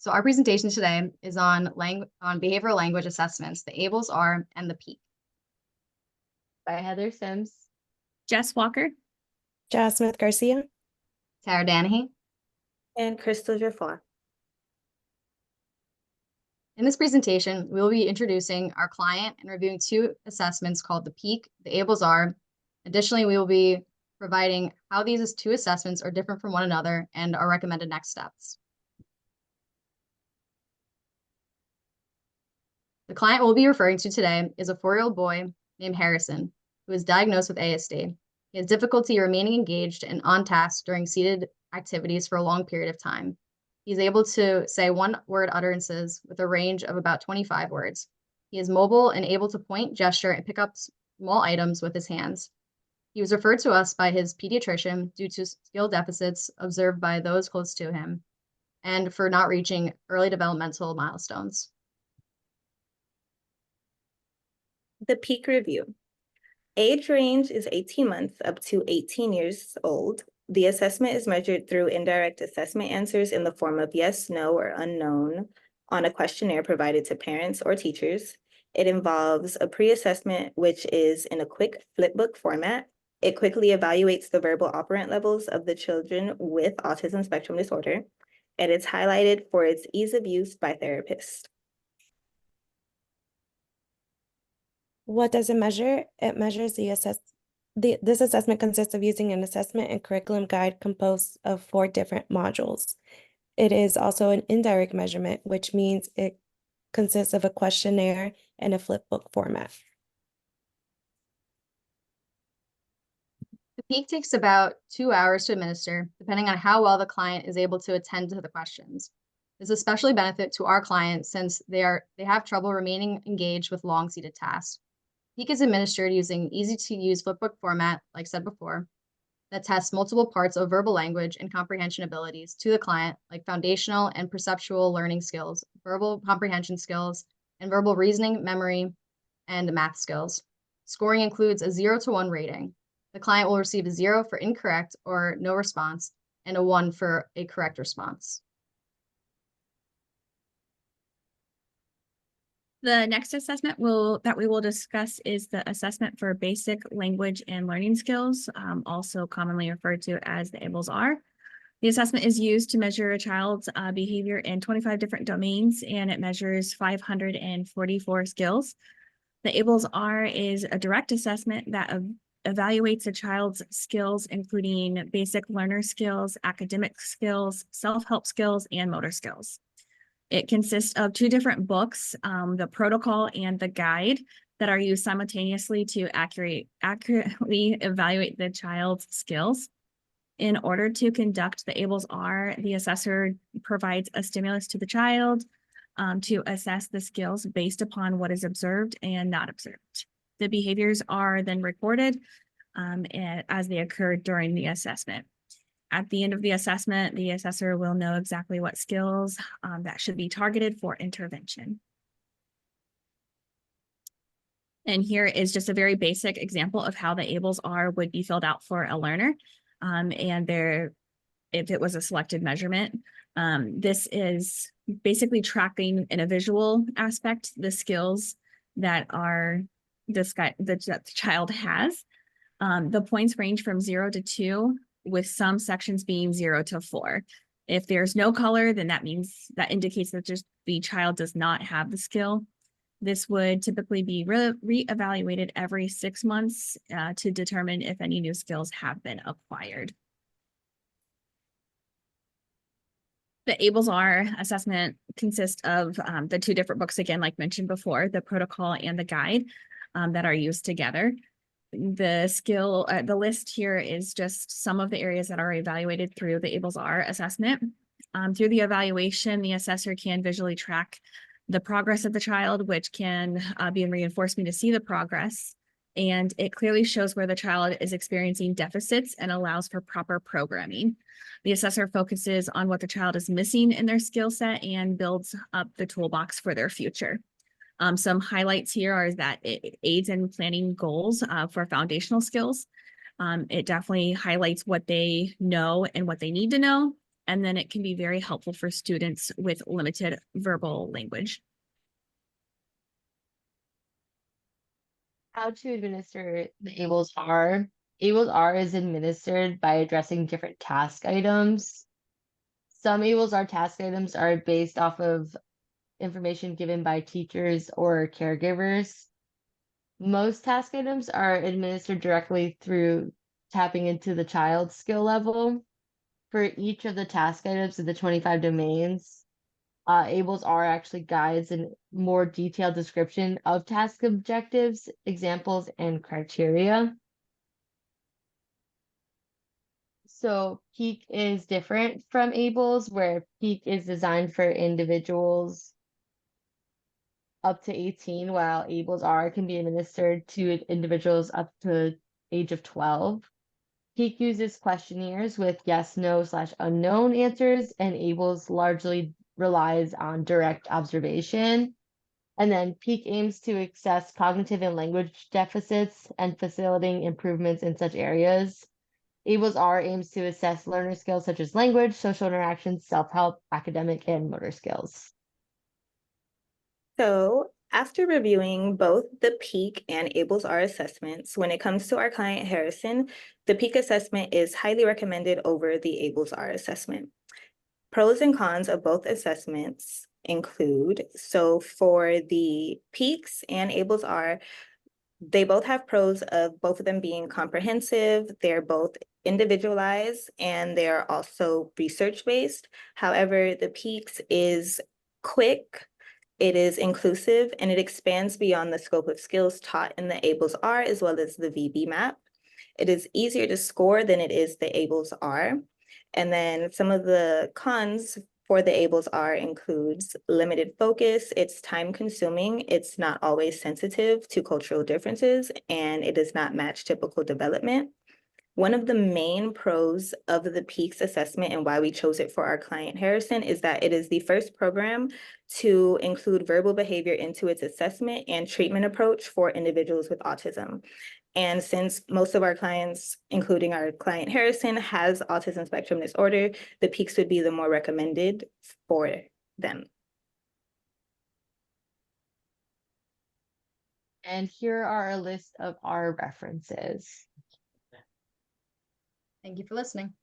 So our presentation today is on behavioral language assessments, the ABLES R and the PEAK. By Heather Sims, Jess Walker, Jazz Smith Garcia, Tara Danahy. and Crystal Jaffa. In this presentation, we will be introducing our client and reviewing two assessments called the PEAK, the ABLES R. Additionally, we will be providing how these two assessments are different from one another and our recommended next steps. The client we'll be referring to today is a 4-year-old boy named Harrison, who is diagnosed with ASD. He has difficulty remaining engaged and on task during seated activities for a long period of time. He's able to say one-word utterances with a range of about 25 words. He is mobile and able to point, gesture, and pick up small items with his hands. He was referred to us by his pediatrician due to skill deficits observed by those close to him and for not reaching early developmental milestones. The PEAK review. Age range is 18 months up to 18 years old. The assessment is measured through indirect assessment answers in the form of yes, no, or unknown on a questionnaire provided to parents or teachers. It involves a pre-assessment, which is in a quick flipbook format. It quickly evaluates the verbal operant levels of the children with autism spectrum disorder, and it's highlighted for its ease of use by therapists. What does it measure? It measures this assessment consists of using an assessment and curriculum guide composed of 4 different modules. It is also an indirect measurement, which means it consists of a questionnaire and a flipbook format. The PEAK takes about 2 hours to administer, depending on how well the client is able to attend to the questions. This is especially benefit to our clients since they have trouble remaining engaged with long-seated tasks. PEAK is administered using easy-to-use flipbook format, like said before, that tests multiple parts of verbal language and comprehension abilities to the client, like foundational and perceptual learning skills, verbal comprehension skills, and verbal reasoning, memory, and math skills. Scoring includes a 0 to 1 rating. The client will receive a 0 for incorrect or no response, and a 1 for a correct response. the next assessment that we will discuss is the assessment for basic language and learning skills, also commonly referred to as the ABLES R. The assessment is used to measure a child's behavior in 25 different domains, and it measures 544 skills. The ABLES R is a direct assessment that evaluates a child's skills, including basic learner skills, academic skills, self-help skills, and motor skills. It consists of 2 different books, the protocol and the guide, that are used simultaneously to accurately evaluate the child's skills. In order to conduct the ABLES R, the assessor provides a stimulus to the child to assess the skills based upon what is observed and not observed. The behaviors are then recorded as they occur during the assessment. At the end of the assessment, the assessor will know exactly what skills that should be targeted for intervention. And here is just a very basic example of how the ABLES R would be filled out for a learner. If it was a selected measurement, this is basically tracking in a visual aspect the skills that the child has. The points range from 0 to 2, with some sections being 0 to 4. If there's no color, then that indicates that just the child does not have the skill. This would typically be re-evaluated every 6 months to determine if any new skills have been acquired. The ABLES R assessment consists of the 2 different books, again, like mentioned before, the protocol and the guide that are used together. The list here is just some of the areas that are evaluated through the ABLES R assessment. Through the evaluation, the assessor can visually track the progress of the child, which can be a reinforcement to see the progress. And it clearly shows where the child is experiencing deficits and allows for proper programming. The assessor focuses on what the child is missing in their skill set and builds up the toolbox for their future. Some highlights here are that it aids in planning goals for foundational skills. It definitely highlights what they know and what they need to know. And then it can be very helpful for students with limited verbal language. How to administer the ABLES R. ABLES R is administered by addressing different task items. Some ABLES R task items are based off of information given by teachers or caregivers. Most task items are administered directly through tapping into the child's skill level. For each of the task items of the 25 domains, ABLES R actually guides a more detailed description of task objectives, examples, and criteria. So PEAK is different from ABLES, where PEAK is designed for individuals up to 18, while ABLES R can be administered to individuals up to age of 12. PEAK uses questionnaires with yes, no / unknown answers, and ABLES largely relies on direct observation. And then PEAK aims to assess cognitive and language deficits and facilitating improvements in such areas. ABLES R aims to assess learner skills such as language, social interactions, self-help, academic, and motor skills. So after reviewing both the PEAK and ABLES R assessments, when it comes to our client Harrison, the PEAK assessment is highly recommended over the ABLES R assessment. Pros and cons of both assessments include, so for the PEAKs and ABLES R, they both have pros of both of them being comprehensive, they're both individualized, and they're also research-based. However, the PEAKs is quick, it is inclusive, and it expands beyond the scope of skills taught in the ABLES R as well as the VB map. It is easier to score than it is the ABLES R. And then some of the cons for the ABLES R includes limited focus, it's time consuming, it's not always sensitive to cultural differences, and it does not match typical development. One of the main pros of the PEAKS assessment and why we chose it for our client Harrison is that it is the first program to include verbal behavior into its assessment and treatment approach for individuals with autism. And since most of our clients, including our client Harrison, has autism spectrum disorder, the PEAKS would be the more recommended for them. And here are a list of our references. Thank you for listening.